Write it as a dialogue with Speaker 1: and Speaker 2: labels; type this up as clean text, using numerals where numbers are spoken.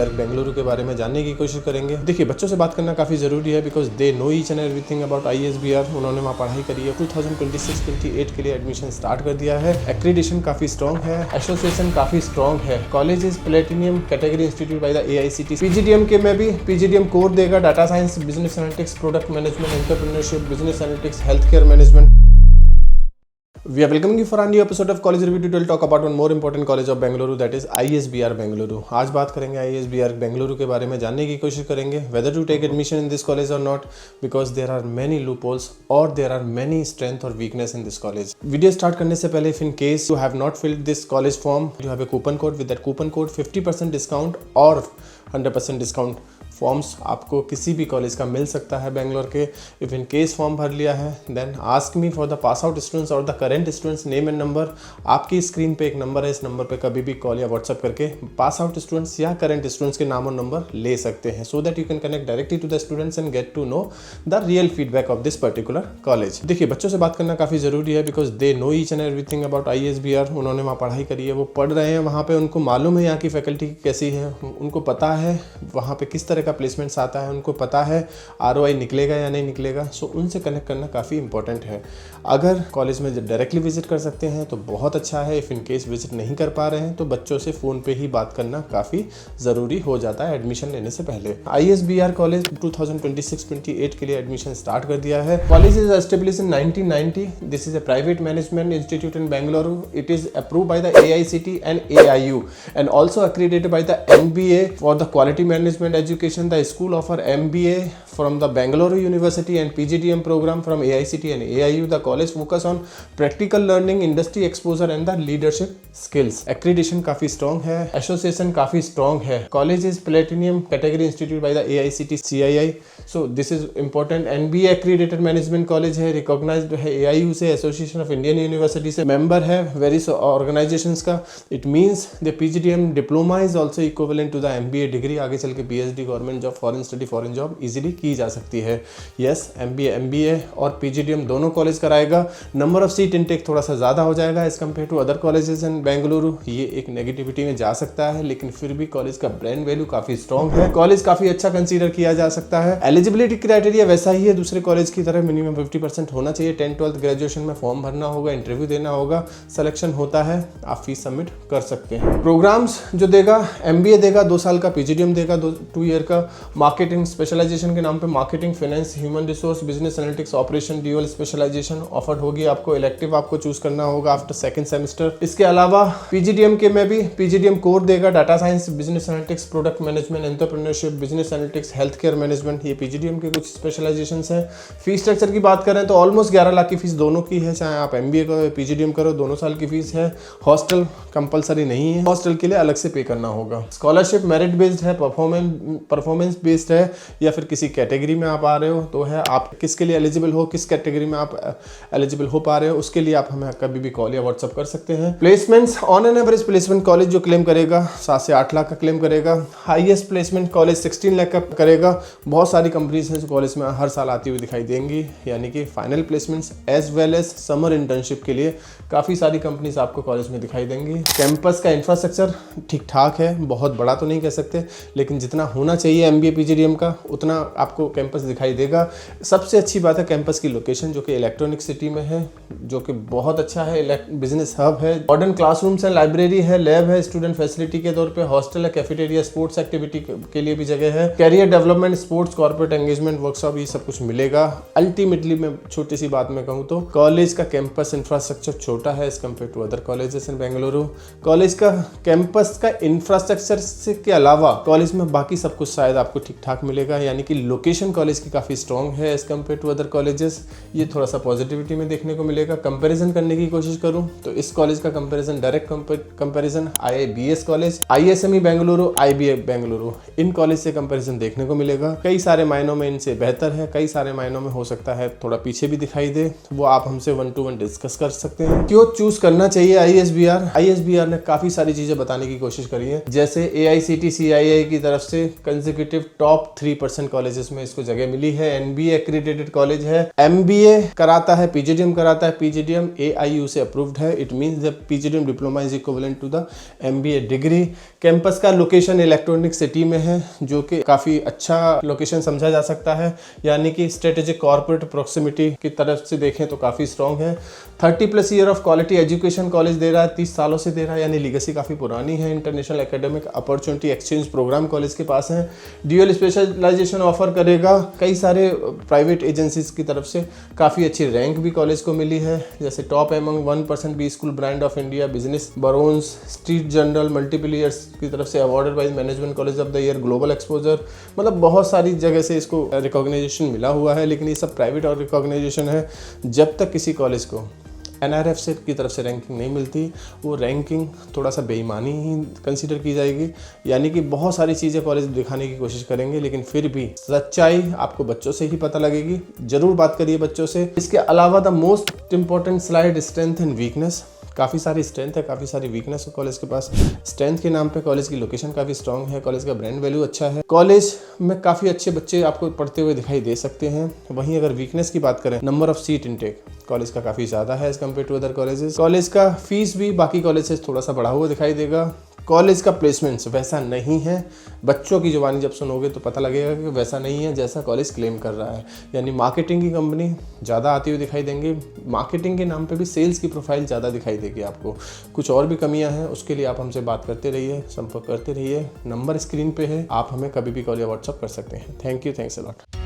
Speaker 1: ISBR Bengaluru के बारे में जानने की कोशिश करेंगे। देखिए, बच्चों से बात करना काफ़ी ज़रूरी है because they know each and everything about ISBR। उन्होंने वहाँ पढ़ाई करी है। 2026-28 के लिए एडमिशन स्टार्ट कर दिया है। एक्रीडिशन काफ़ी स्ट्रॉन्ग है, एसोसिएशन काफ़ी स्ट्रॉन्ग है। College is platinum category institute by the AICTE। PGDM के में भी PGDM कोर देगा, data science, business analytics, product management, entrepreneurship, business analytics, health care management. We are welcoming you for a new episode of College Review. Today we'll talk about one more important college of Bengaluru, that is ISBR Bengaluru. आज बात करेंगे ISBR Bengaluru के बारे में, जानने की कोशिश करेंगे whether to take admission in this college or not, because there are many loopholes or there are many strength or weakness in this college. Video start करने से पहले, if in case you have not filled this college form, you have a coupon code. With that coupon code 50% discount और 100% discount forms आपको किसी भी college का मिल सकता है बेंगलोर के। इफ़ इन केस फॉर्म भर लिया है then ask me for the pass out students और the current students name and number. आपकी स्क्रीन पे एक नंबर है, इस नंबर पे कभी भी कॉल या व्हाट्सअप करके पास आउट स्टूडेंट्स या करेंट स्टूडेंट्स के नाम और नंबर ले सकते हैं, so that you can connect directly to the students and get to know the real feedback of this particular college. देखिए, बच्चों से बात करना काफ़ी ज़रूरी है because they know each and everything about ISBR। उन्होंने वहाँ पढ़ाई करी है, वो पढ़ रहे हैं वहाँ पे, उनको मालूम है यहाँ की फैकल्टी कैसी है, उनको पता है वहाँ पे किस तरह का प्लेसमेंट्स आता है, उनको पता है ROI निकलेगा या नहीं निकलेगा। सो उनसे कनेक्ट करना काफ़ी इंपॉर्टेंट है। अगर कॉलेज में डायरेक्टली विजिट कर सकते हैं तो बहुत अच्छा है। इफ़ इन केस विजिट नहीं कर पा रहे हैं तो बच्चों से फ़ोन पे ही बात करना काफ़ी ज़रूरी हो जाता है एडमिशन लेने से पहले। ISBR कॉलेज 2026-28 के लिए एडमिशन स्टार्ट कर दिया है। College is establish in 1990। This is a private management institute in Bengaluru. It is approve by the AICTE and AIU and also accredited by the MBA for the quality management education. The school offer MBA from the Bangalore University and PGDM program from AICTE and AIU. The college focus on practical learning, industry exposure and the leadership skills. Accreditation काफी strong है, association काफी strong है. College is platinum category institute by the AICTE CII. So this is important. NBA accredited management college है, recognized है AIU से, Association of Indian University से member है various organizations का. It means the PGDM diploma is also equivalent to the MBA degree. आगे चल के PhD government job, foreign study, foreign job easily की जा सकती है। यस, MBA और PGDM दोनों कॉलेज कराएगा। नंबर ऑफ सीट इनटेक थोड़ा सा ज़्यादा हो जाएगा as compare to other colleges in Bengaluru. ये एक नेगेटिविटी में जा सकता है, लेकिन फिर भी कॉलेज का ब्रांड वैल्यू काफ़ी स्ट्रॉन्ग है। कॉलेज काफ़ी अच्छा कंसीडर किया जा सकता है। एलिजिबिलिटी क्राइटेरिया वैसा ही है दूसरे कॉलेज की तरह, मिनिमम 50% होना चाहिए। 10th-12th ग्रेजुएशन में फॉर्म भरना होगा, इंटरव्यू देना होगा, सिलेक्शन होता है, आप फीस सबमिट कर सकते हैं। प्रोग्राम्स जो देगा, MBA देगा 2 साल का, PGDM देगा 2 ईयर का। मार्केटिंग स्पेशलाइजेशन के नाम पे marketing, finance, human resource, business analytics, operation, dual specialisation offer होगी आपको। इलेक्टिव आपको चूज करना होगा आफ्टर 2nd सेमेस्टर। इसके अलावा PGDM के में भी PGDM कोर देगा, data science, business analytics, product management, entrepreneurship, business analytics, health care management, ये PGDM के कुछ स्पेशलाइजेशन है। फीस स्ट्रक्चर की बात करें तो ऑलमोस्ट 11 लाख की फीस दोनों की है, चाहे आप MBA करो PGDM करो, दोनों साल की फीस है। हॉस्टल कंपलसरी नहीं है, हॉस्टल के लिए अलग से पे करना होगा। स्कॉलरशिप मेरिट बेस्ड है, परफॉर्मेंस बेस्ड है, या फिर किसी कैटेगरी में आप आ रहे हो तो है, आप किसके लिए एलिजिबल हो, किस कैटेगरी में आप एलिजिबल हो पा रहे हो, उसके लिए आप हमें कभी भी कॉल या व्हाट्सअप कर सकते हैं। Placements on an average placement college जो क्लेम करेगा 7 से 8 लाख का क्लेम करेगा। हाईएस्ट प्लेसमेंट कॉलेज 16 लाख का करेगा। बहुत सारी कंपनीज हैं जो कॉलेज में हर साल आती हुई दिखाई देंगी, यानी कि final placements as well as summer internship के लिए काफ़ी सारी कंपनीज आपको कॉलेज में दिखाई देंगी। कैंपस का इंफ्रास्ट्रक्चर ठीक ठाक है, बहुत बड़ा तो नहीं कह सकते, लेकिन जितना होना चाहिए MBA PGDM का उतना आपको कैंपस दिखाई देगा। सबसे अच्छी बात है कैंपस की लोकेशन, जो कि इलेक्ट्रॉनिक सिटी में है, जो कि बहुत अच्छा है। बिजनेस हब है, मॉडर्न क्लासरूम्स है, लाइब्रेरी है, लैब है, स्टूडेंट फैसिलिटी के तौर पे हॉस्टल है, कैफेटेरिया, स्पोर्ट्स एक्टिविटी के लिए भी जगह है, career development, sports, corporate engagement, workshop, ये सब कुछ मिलेगा। अल्टीमेटली मैं छोटी सी बात में कहूँ तो कॉलेज का कैंपस इंफ्रास्ट्रक्चर छोटा है as compare to other colleges in Bengaluru. College का कैंपस का इंफ्रास्ट्रक्चर के अलावा कॉलेज में बाकी सब कुछ शायद आपको ठीक ठाक मिलेगा, यानी कि लोकेशन कॉलेज की काफ़ी स्ट्रॉन्ग है as compare to other colleges. ये थोड़ा सा पॉजिटिविटी में देखने को मिलेगा। कंपैरिजन करने की कोशिश करूं तो इस कॉलेज का comparison, direct comparison IIBS college, ISME Bengaluru, IBA Bengaluru, in college से कंपैरिजन देखने को मिलेगा। कई सारे मायनों में इनसे बेहतर है, कई सारे मायनों में हो सकता है थोड़ा पीछे भी दिखाई दे, वो आप हमसे 1-to-1 डिस्कस कर सकते हैं। क्यों चूज करना चाहिए ISBR ने काफ़ी सारी चीज़ें बताने की कोशिश करी है, जैसे AICTE CII की तरफ से कंसेक्यूटिव टॉप 3% कॉलेजेस में इसको जगह मिली है। NBA एक्रीडेटेड कॉलेज है, MBA कराता है पीजीडीएम कराता है। पीजीडीएम AIU से अप्रूव्ड है। It means the PGDM diploma is equivalent to the MBA degree. Campus का लोकेशन इलेक्ट्रॉनिक सिटी में है, जो कि काफ़ी अच्छा लोकेशन समझा जा सकता है, यानी कि स्ट्रेटेजिक कॉर्पोरेट प्रॉक्सिमिटी की तरफ से देखें तो काफ़ी स्ट्रॉन्ग है। 30+ year of quality education college दे रहा है, 30 सालों से दे रहा है, यानी लीगेसी काफ़ी पुरानी है। International academic opportunity exchange programme college के पास है। ड्यूअल स्पेशलाइजेशन ऑफर करेगा। कई सारे प्राइवेट एजेंसीज की तरफ से काफ़ी अच्छी रैंक भी कॉलेज को मिली है, जैसे top among 1% B school brand of India, business barons, street journal, multiple years की तरफ से awarded by management college of the year, global exposure, मतलब बहुत सारी जगह से इसको रिकॉग्नाइजेशन मिला हुआ है। लेकिन ये सब प्राइवेट और रिकॉग्नाइजेशन है। जब तक किसी कॉलेज को NRF से की तरफ से रैंकिंग नहीं मिलती, वो रैंकिंग थोड़ा सा बेईमानी ही कंसीडर की जाएगी। यानी कि बहुत सारी चीज़ें कॉलेज दिखाने की कोशिश करेंगे, लेकिन फिर भी सच्चाई आपको बच्चों से ही पता लगेगी। जरूर बात करिए बच्चों से। इसके अलावा the most important slide, strength and weakness. काफ़ी सारी स्ट्रेंथ है, काफ़ी सारी वीकनेस है कॉलेज के पास। स्ट्रेंथ के नाम पे कॉलेज की लोकेशन काफ़ी स्ट्रांग है, कॉलेज का ब्रांड वैल्यू अच्छा है, कॉलेज में काफ़ी अच्छे बच्चे आपको पढ़ते हुए दिखाई दे सकते हैं। वहीं अगर वीकनेस की बात करें, number of seat intake college का काफ़ी ज़्यादा है as compare to other colleges. College का फीस भी बाकी कॉलेज से थोड़ा सा बढ़ा हुआ दिखाई देगा। कॉलेज का प्लेसमेंट्स वैसा नहीं है। बच्चों की जुबानी जब सुनोगे तो पता लगेगा कि वैसा नहीं है जैसा कॉलेज क्लेम कर रहा है। यानी मार्केटिंग की कंपनी ज़्यादा आती हुई दिखाई देंगी। मार्केटिंग के नाम पे भी सेल्स की प्रोफाइल ज़्यादा दिखाई देगी आपको। कुछ और भी कमियां हैं, उसके लिए आप हमसे बात करते रहिए, संपर्क करते रहिए। नंबर स्क्रीन पे है, आप हमें कभी भी कॉल या व्हाट्सअप कर सकते हैं। Thank you, thanks a lot.